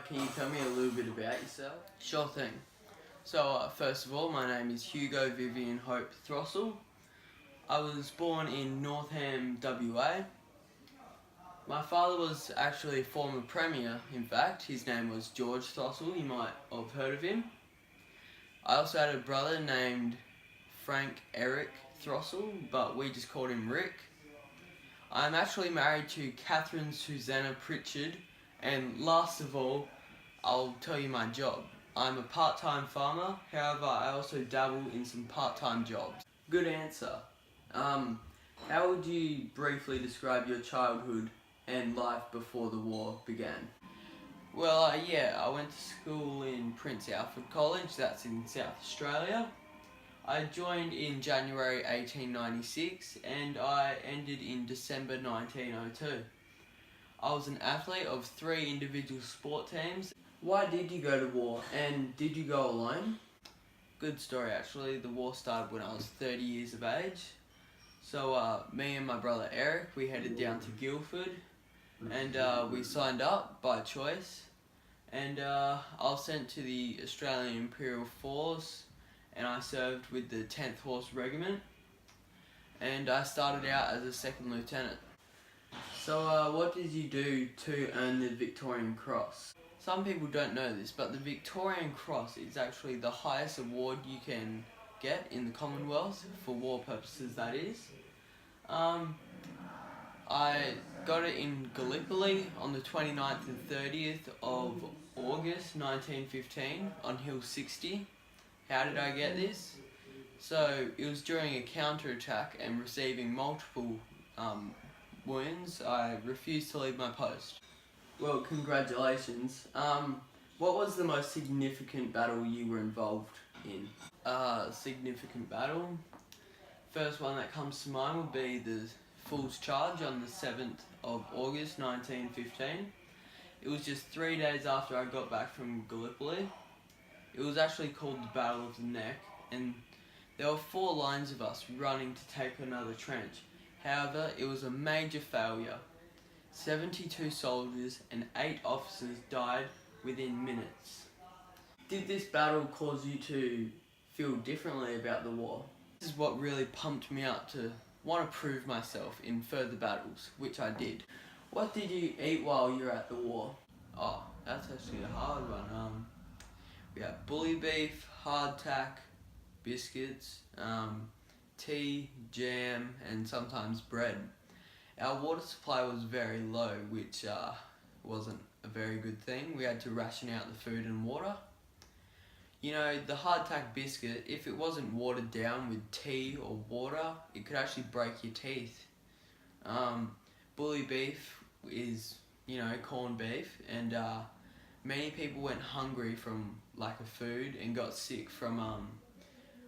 can you tell me a little bit about yourself? Sure thing. First of all, my name is Hugo Vivian Hope Throssell. I was born in Northam, WA. My father was actually a former Premier, in fact. His name was George Throssell, you might have heard of him. I also had a brother named Frank Eric Throssell, but we just called him Rick. I'm actually married to Catherine Susanna Pritchard, and last of all, I'll tell you my job. I'm a part-time farmer, however I also dabble in some part-time jobs. Good answer. How would you briefly describe your childhood and life before the war began? Well, I went to school in Prince Alfred College, that's in South Australia. I joined in January 1896 and I ended in December 1902. I was an athlete of 3 individual sport teams. Why did you go to war, and did you go alone? Good story actually. The war started when I was 30 years of age. So me and my brother Eric, we headed down to Guildford and we signed up by choice. And I was sent to the Australian Imperial Force and I served with the 10th Horse Regiment. And I started out as a second lieutenant. So what did you do to earn the Victorian Cross? Some people don't know this, but the Victorian Cross is actually the highest award you can get in the Commonwealth, for war purposes that is. I got it in Gallipoli on the 29th and 30th of August 1915 on Hill 60. How did I get this? So it was during a counterattack and receiving multiple wounds. I refused to leave my post. Well, congratulations. What was the most significant battle you were involved in? Significant battle? First one that comes to mind would be the Fool's Charge on the 7th of August 1915. It was just 3 days after I got back from Gallipoli. It was actually called the Battle of the Neck, and there were 4 lines of us running to take another trench. However, it was a major failure. 72 soldiers and 8 officers died within minutes. Did this battle cause you to feel differently about the war? This is what really pumped me up to want to prove myself in further battles, which I did. What did you eat while you were at the war? Oh, that's actually a hard one. We had bully beef, hardtack, biscuits, tea, jam, and sometimes bread. Our water supply was very low, which wasn't a very good thing. We had to ration out the food and water. You know, the hardtack biscuit, if it wasn't watered down with tea or water, it could actually break your teeth. Bully beef is, you know, corned beef, and many people went hungry from lack of food and got sick from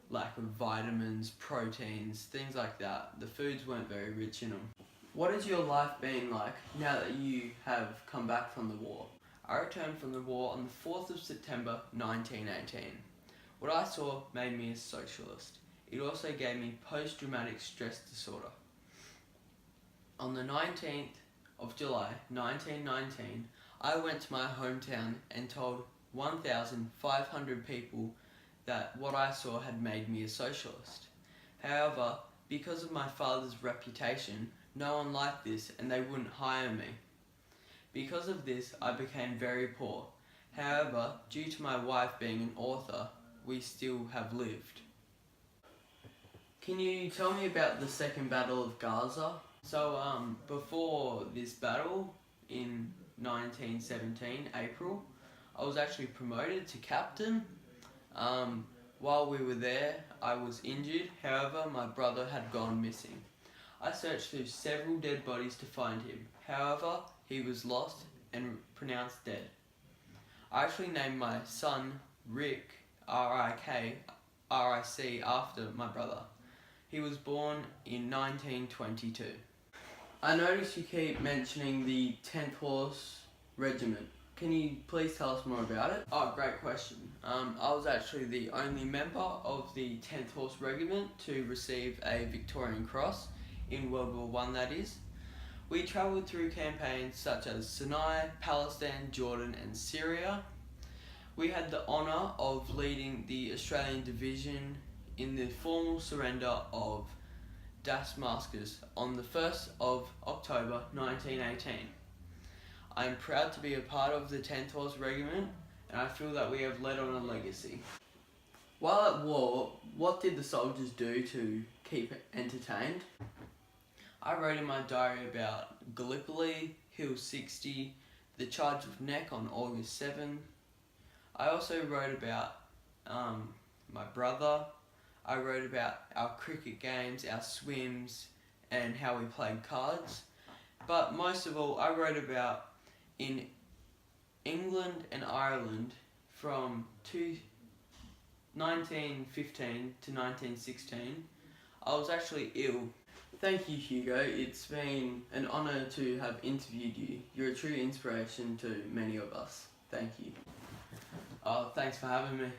lack of vitamins, proteins, things like that. The foods weren't very rich in them. What has your life been like now that you have come back from the war? I returned from the war on the 4th of September 1918. What I saw made me a socialist. It also gave me post-traumatic stress disorder. On the 19th of July 1919, I went to my hometown and told 1,500 people that what I saw had made me a socialist. However, because of my father's reputation, no one liked this and they wouldn't hire me. Because of this, I became very poor. However, due to my wife being an author, we still have lived. Can you tell me about the Second Battle of Gaza? So, before this battle in 1917, April, I was actually promoted to captain. While we were there, I was injured. However, my brother had gone missing. I searched through several dead bodies to find him. However, he was lost and pronounced dead. I actually named my son Rick, R-I-K, R-I-C, after my brother. He was born in 1922. I noticed you keep mentioning the 10th Horse Regiment. Can you please tell us more about it? Oh, great question. I was actually the only member of the 10th Horse Regiment to receive a Victorian Cross in World War I, that is. We travelled through campaigns such as Sinai, Palestine, Jordan and Syria. We had the honour of leading the Australian division in the formal surrender of Damascus on the 1st of October 1918. I am proud to be a part of the 10th Horse Regiment, and I feel that we have led on a legacy. While at war, what did the soldiers do to keep entertained? I wrote in my diary about Gallipoli, Hill 60, the charge of Neck on August 7. I also wrote about my brother. I wrote about our cricket games, our swims, and how we played cards. But most of all, I wrote about in England and Ireland from 1915 to 1916. I was actually ill. Thank you, Hugo. It's been an honour to have interviewed you. You're a true inspiration to many of us. Thank you. Thanks for having me.